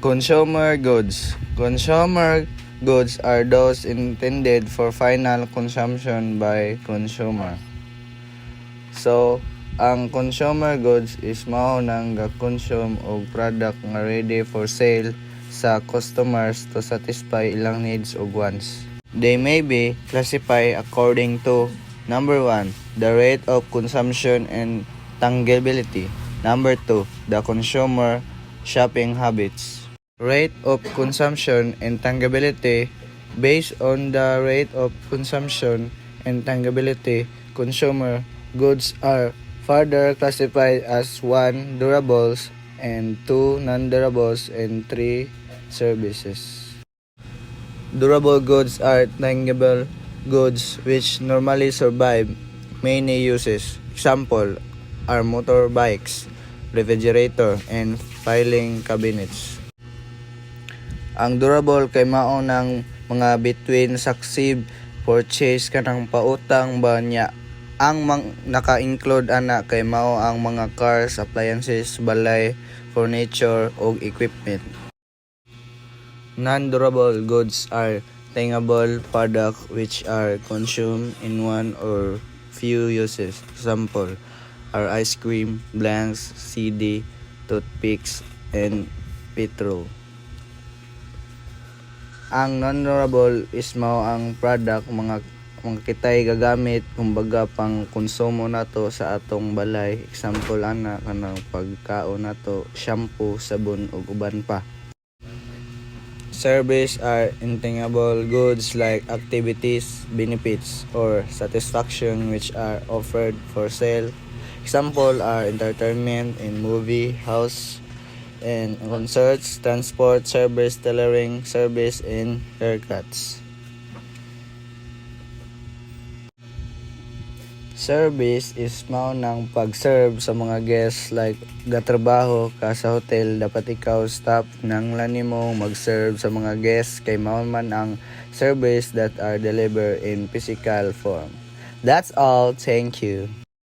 Consumer goods. Consumer goods are those intended for final consumption by consumer. So, ang consumer goods is mao nang ga-consume og product nga ready for sale sa customers to satisfy ilang needs ug wants. They may be classified according to number 1, the rate of consumption and tangibility. Number 2, the consumer shopping habits. Rate of consumption and tangibility. Based on the rate of consumption and tangibility, consumer goods are further classified as 1, durables, and 2, non-durables, and 3, services. Durable goods are tangible goods which normally survive many uses. Example are motorbikes, refrigerator, and filing cabinets. Ang durable kay mao ng mga between successive purchase kanang pautang ba niya. Ang naka-include ana kay mao ang mga cars, appliances, balay, furniture ug equipment. Non-durable goods are tangible products which are consumed in one or few uses. Example are ice cream, blanks, CD, toothpicks, and petrol. Ang non-durable is mao ang product mga kitay gagamit kumbaga pang konsumo nato sa atong balay. Example ana kanang pagkaon nato, shampoo, sabon ug uban pa. Service are intangible goods like activities, benefits, or satisfaction which are offered for sale. Example are entertainment in movie, house, and concerts, transport, service, tailoring, service, and haircuts. Service is mao nang pag-serve sa mga guests like gatrabaho ka sa hotel, dapat ikaw staff nang lanimo mag-serve sa mga guests kay mao man ang service that are delivered in physical form. That's all. Thank you.